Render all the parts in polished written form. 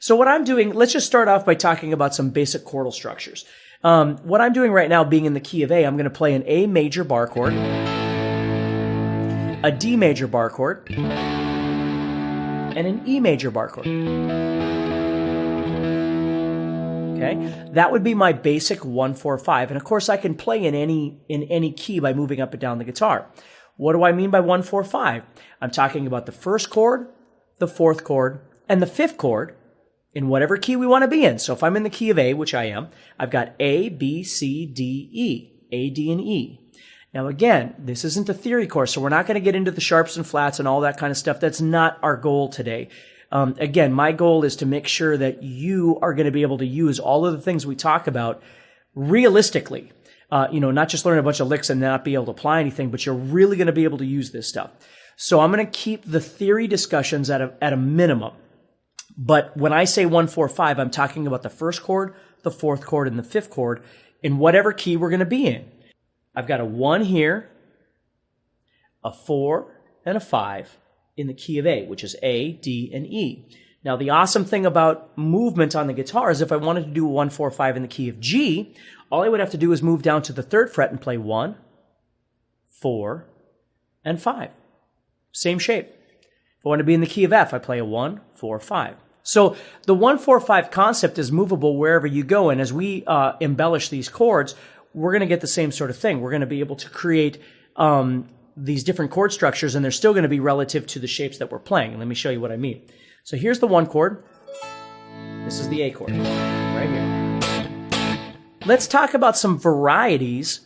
So what I'm doing, let's just start off by talking about some basic chordal structures. What I'm doing right now, being in the key of A, I'm going to play an A major bar chord, a D major bar chord, and an E major bar chord. Okay, that would be my basic 1-4-5, and of course I can play in any key by moving up and down the guitar. What do I mean by 1-4-5? I'm talking about the first chord, the fourth chord, and the fifth chord in whatever key we want to be in. So if I'm in the key of A, which I am, I've got A, B, C, D, E, A, D, and E. Now again, this isn't a theory course, so we're not going to get into the sharps and flats and all that kind of stuff. That's not our goal today. Again, my goal is to make sure that you are going to be able to use all of the things we talk about realistically. Not just learn a bunch of licks and not be able to apply anything, but you're really going to be able to use this stuff. So I'm going to keep the theory discussions at a minimum. But when I say 1-4-5, I'm talking about the first chord, the fourth chord, and the fifth chord in whatever key we're going to be in. I've got a 1 here, a 4, and a 5 in the key of A, which is A, D, and E. Now, the awesome thing about movement on the guitar is if I wanted to do a 1-4-5 in the key of G, all I would have to do is move down to the 3rd fret and play 1, 4, and 5. Same shape. If I want to be in the key of F, I play a 1, 4, 5. So the 1-4-5 concept is movable wherever you go, and as we embellish these chords, we're going to get the same sort of thing. We're going to be able to create these different chord structures, and they're still going to be relative to the shapes that we're playing. And let me show you what I mean. So here's the 1 chord. This is the A chord, right here. Let's talk about some varieties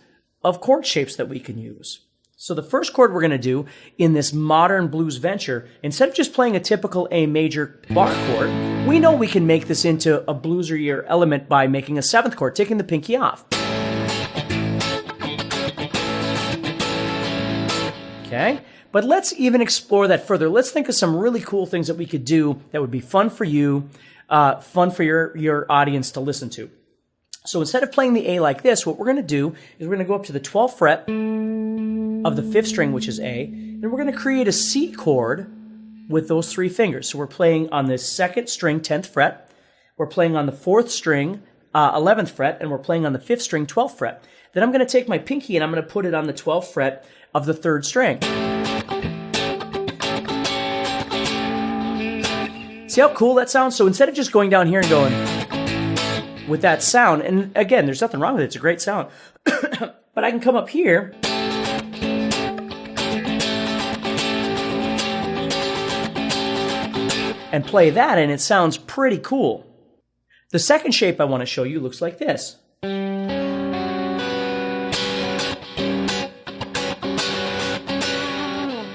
of chord shapes that we can use. So the first chord we're going to do in this modern blues venture, instead of just playing a typical A major bar chord, we know we can make this into a bluesier element by making a 7th chord, taking the pinky off. Okay? But let's even explore that further. Let's think of some really cool things that we could do that would be fun for you, fun for your audience to listen to. So instead of playing the A like this, what we're going to do is we're going to go up to the 12th fret of the 5th string, which is A, and we're going to create a C chord with those 3 fingers. So we're playing on the 2nd string, 10th fret, we're playing on the 4th string, 11th fret, and we're playing on the 5th string, 12th fret. Then I'm going to take my pinky and I'm going to put it on the 12th fret of the 3rd string. See how cool that sounds? So instead of just going down here and going with that sound, and again, there's nothing wrong with it, it's a great sound, but I can come up here and play that, and it sounds pretty cool. The second shape I want to show you looks like this.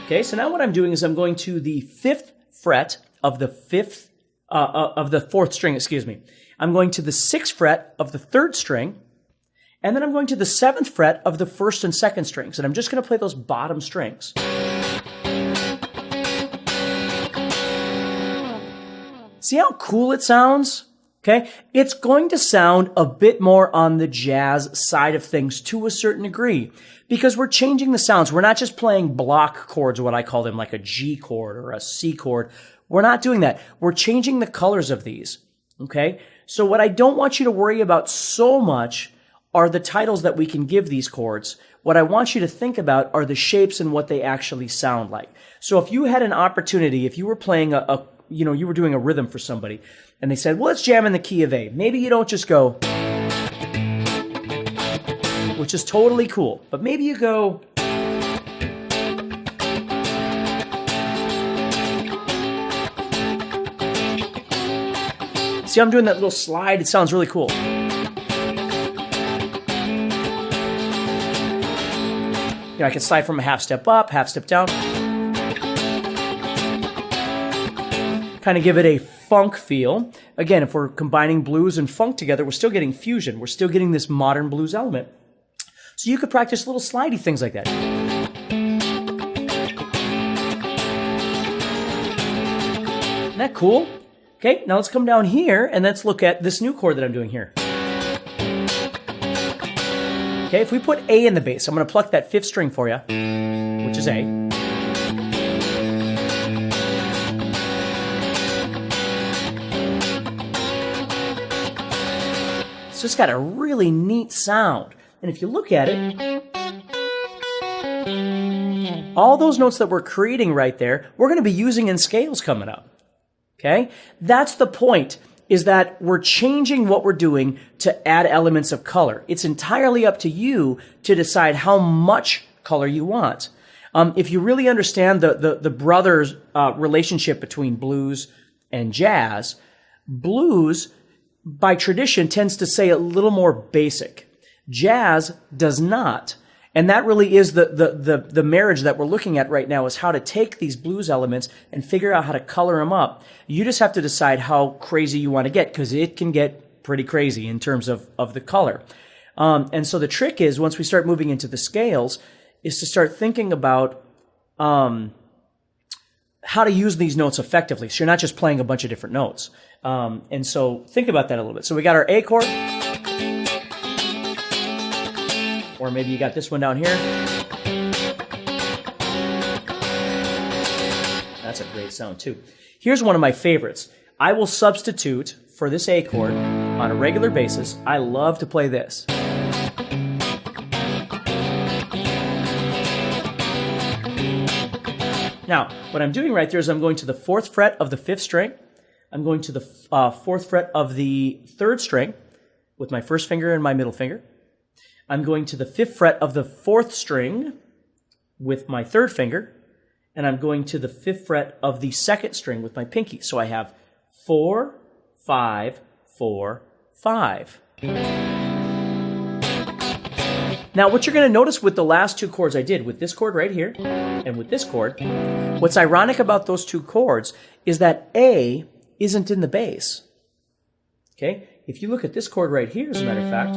Okay, so now what I'm doing is I'm going to the 5th fret of the 4th string, excuse me. I'm going to the 6th fret of the 3rd string, and then I'm going to the 7th fret of the 1st and 2nd strings, and I'm just going to play those bottom strings. See how cool it sounds? Okay, it's going to sound a bit more on the jazz side of things to a certain degree because we're changing the sounds. We're not just playing block chords, what I call them, like a G chord or a C chord. We're not doing that. We're changing the colors of these. Okay, so what I don't want you to worry about so much are the titles that we can give these chords. What I want you to think about are the shapes and what they actually sound like. So if you had an opportunity, if you were playing you were doing a rhythm for somebody, and they said, well, let's jam in the key of A. Maybe you don't just go, which is totally cool, but maybe you go, see, I'm doing that little slide. It sounds really cool. I can slide from a half step up, half step down. Kind of give it a funk feel. Again, if we're combining blues and funk together, we're still getting fusion. We're still getting this modern blues element. So you could practice little slidey things like that. Isn't that cool? Okay, now let's come down here and let's look at this new chord that I'm doing here. Okay, if we put A in the bass, I'm going to pluck that 5th string for you, which is A. So it's got a really neat sound. And if you look at it, all those notes that we're creating right there, we're going to be using in scales coming up. Okay? That's the point, is that we're changing what we're doing to add elements of color. It's entirely up to you to decide how much color you want. If you really understand the brothers' relationship between blues and jazz, blues, by tradition, tends to say a little more basic. Jazz does not. And that really is the marriage that we're looking at right now, is how to take these blues elements and figure out how to color them up. You just have to decide how crazy you want to get, because it can get pretty crazy in terms of the color. And so the trick is, once we start moving into the scales, is to start thinking about how to use these notes effectively. So you're not just playing a bunch of different notes. And so think about that a little bit. So we got our A chord. Or maybe you got this one down here. That's a great sound too. Here's one of my favorites. I will substitute for this A chord on a regular basis. I love to play this. Now, what I'm doing right there is I'm going to the 4th fret of the 5th string. I'm going to the 4th fret of the 3rd string with my first finger and my middle finger. I'm going to the 5th fret of the 4th string with my 3rd finger, and I'm going to the 5th fret of the 2nd string with my pinky. So I have 4, 5, 4, 5. Now, what you're going to notice with the last two chords I did, with this chord right here and with this chord, what's ironic about those two chords is that A isn't in the bass. Okay? If you look at this chord right here, as a matter of fact,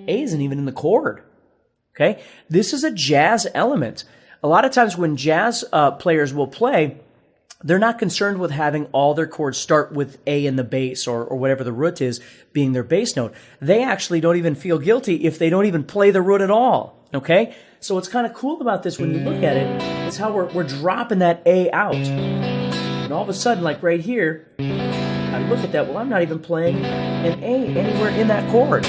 A isn't even in the chord. Okay? This is a jazz element. A lot of times when jazz players will play, they're not concerned with having all their chords start with A in the bass or whatever the root is being their bass note. They actually don't even feel guilty if they don't even play the root at all. Okay? So what's kind of cool about this when you look at it is how we're dropping that A out. And all of a sudden, like right here, I look at that, well, I'm not even playing an A anywhere in that chord.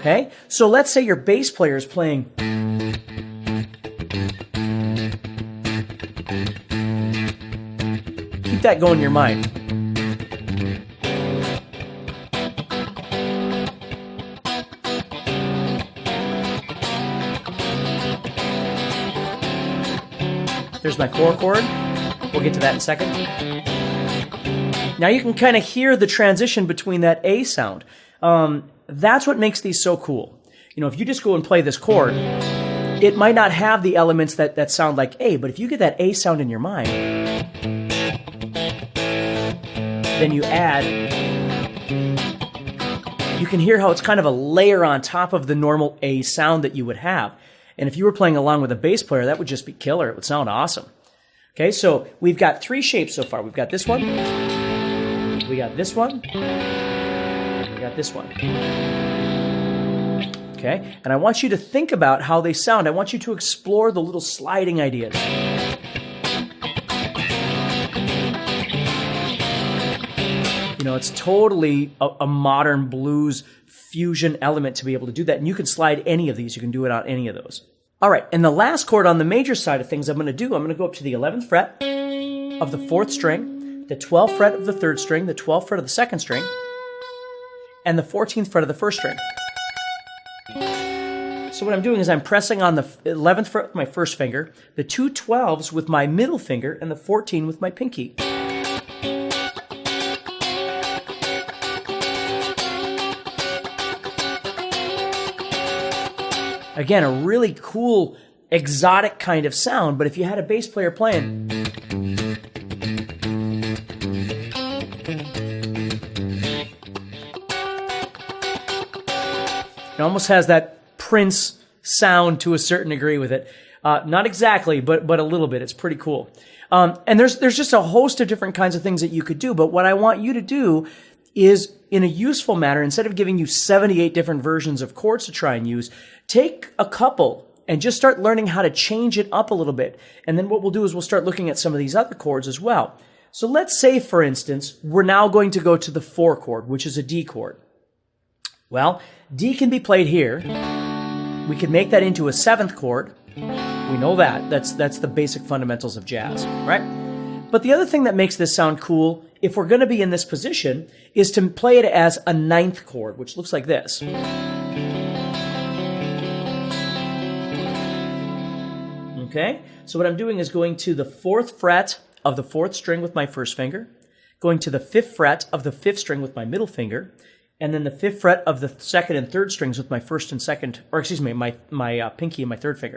Okay? So let's say your bass player is playing. Keep that going in your mind. There's my 4 chord. We'll get to that in a second. Now you can kind of hear the transition between that A sound. That's what makes these so cool. You know, if you just go and play this chord, it might not have the elements that sound like A, but if you get that A sound in your mind, then you add, you can hear how it's kind of a layer on top of the normal A sound that you would have. And if you were playing along with a bass player, that would just be killer. It would sound awesome. Okay, so we've got 3 shapes so far. We've got this one, we got this one, and we got this one. Okay, and I want you to think about how they sound. I want you to explore the little sliding ideas. You know, it's totally a modern blues fusion element to be able to do that. And you can slide any of these. You can do it on any of those. All right, and the last chord on the major side of things I'm going to go up to the 11th fret of the 4th string, the 12th fret of the 3rd string, the 12th fret of the 2nd string, and the 14th fret of the 1st string. So what I'm doing is I'm pressing on the 11th fret with my first finger, the 2 12s with my middle finger, and the 14 with my pinky. Again, a really cool, exotic kind of sound, but if you had a bass player playing, it almost has that Prince sound to a certain degree with it. Not exactly, but a little bit. It's pretty cool. And there's just a host of different kinds of things that you could do, but what I want you to do is, in a useful manner, instead of giving you 78 different versions of chords to try and use, take a couple and just start learning how to change it up a little bit. And then what we'll do is we'll start looking at some of these other chords as well. So let's say, for instance, we're now going to go to the 4 chord, which is a D chord. Well, D can be played here. We can make that into a 7th chord. We know that. That's the basic fundamentals of jazz, right? But the other thing that makes this sound cool, if we're going to be in this position, is to play it as a 9th chord, which looks like this. Okay? So what I'm doing is going to the 4th fret of the 4th string with my first finger, going to the 5th fret of the 5th string with my middle finger, and then the 5th fret of the 2nd and 3rd strings with my first and second, or excuse me, my pinky and my 3rd finger.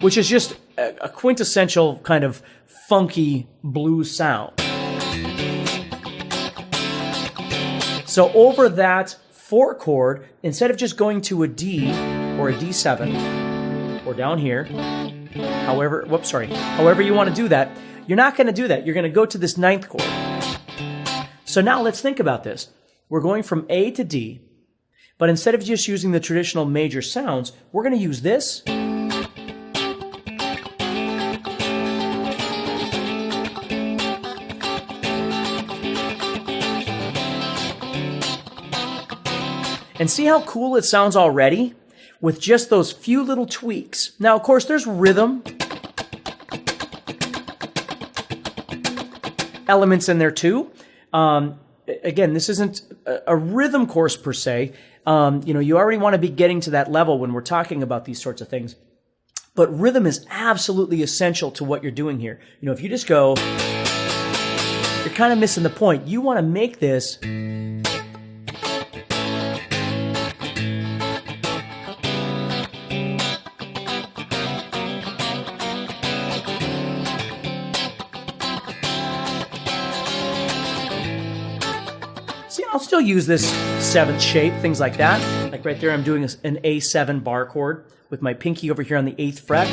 Which is just a quintessential kind of funky blues sound. So over that 4 chord, instead of just going to a D or a D7, or down here, however you want to do that, you're not going to do that. You're going to go to this 9th chord. So now let's think about this. We're going from A to D, but instead of just using the traditional major sounds, we're going to use this. And see how cool it sounds already with just those few little tweaks. Now, of course, there's rhythm elements in there too. Again, this isn't a rhythm course per se. You already want to be getting to that level when we're talking about these sorts of things. But rhythm is absolutely essential to what you're doing here. If you just go, you're kind of missing the point. You want to make this I'll still use this 7th shape, things like that. Like right there, I'm doing an A7 bar chord with my pinky over here on the 8th fret.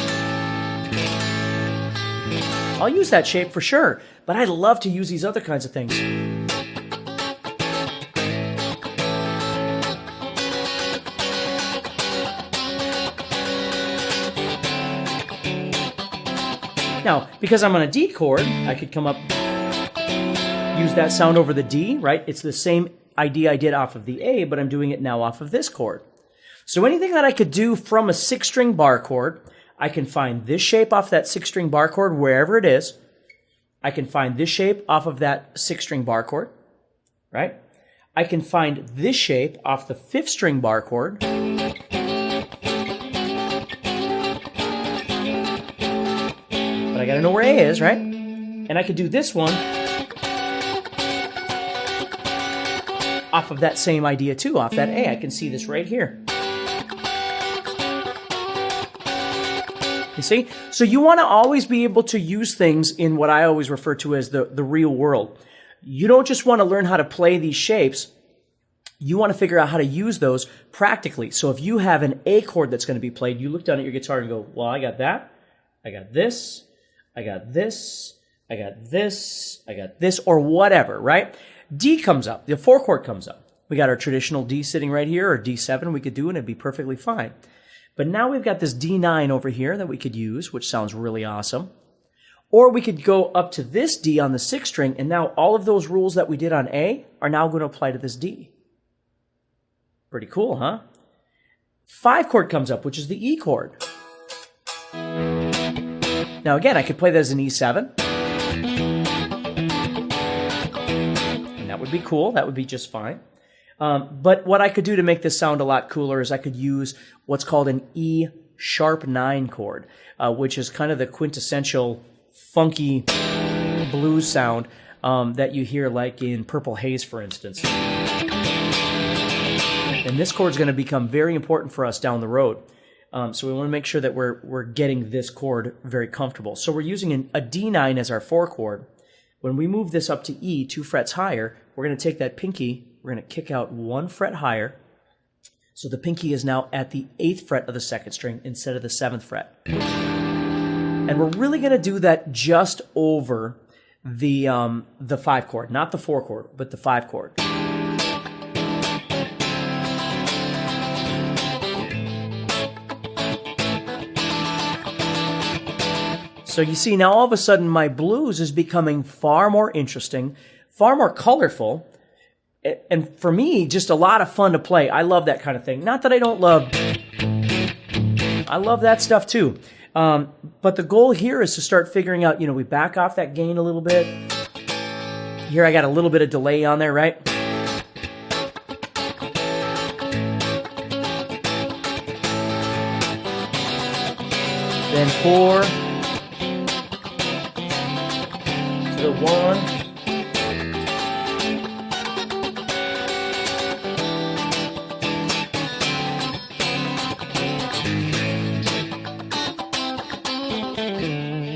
I'll use that shape for sure, but I love to use these other kinds of things. Now, because I'm on a D chord, I could come up, use that sound over the D, right? It's the same idea I did off of the A, but I'm doing it now off of this chord. So anything that I could do from a 6-string bar chord, I can find this shape off that 6-string bar chord wherever it is. I can find this shape off of that 6-string bar chord, right? I can find this shape off the 5th-string bar chord. But I gotta know where A is, right? And I could do this one off of that same idea too, off that A. I can see this right here. You see? So you want to always be able to use things in what I always refer to as the real world. You don't just want to learn how to play these shapes. You want to figure out how to use those practically. So if you have an A chord that's going to be played, you look down at your guitar and go, well, I got that, I got this, I got this, I got this, I got this, or whatever, right? D comes up, the 4 chord comes up. We got our traditional D sitting right here, or D7 we could do, and it'd be perfectly fine. But now we've got this D9 over here that we could use, which sounds really awesome. Or we could go up to this D on the 6th string, and now all of those rules that we did on A are now going to apply to this D. Pretty cool, huh? 5 chord comes up, which is the E chord. Now again, I could play that as an E7. That would be cool. That would be just fine. But what I could do to make this sound a lot cooler is I could use what's called an E sharp 9 chord, which is kind of the quintessential funky blues sound that you hear like in Purple Haze, for instance. And this chord is going to become very important for us down the road. So we want to make sure that we're getting this chord very comfortable. So we're using a D9 as our 4 chord. When we move this up to E, 2 frets higher, we're going to take that pinky, we're going to kick out 1 fret higher. So the pinky is now at the 8th fret of the 2nd string instead of the 7th fret. And we're really going to do that just over the 5 chord, not the 4 chord, but the 5 chord. So you see now all of a sudden my blues is becoming far more interesting, far more colorful, and for me, just a lot of fun to play. I love that kind of thing. Not that I don't love, I love that stuff too. But the goal here is to start figuring out, we back off that gain a little bit. Here I got a little bit of delay on there, right? Then 4 to the 1.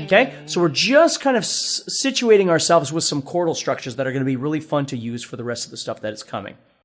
Okay, so we're just kind of situating ourselves with some chordal structures that are going to be really fun to use for the rest of the stuff that is coming.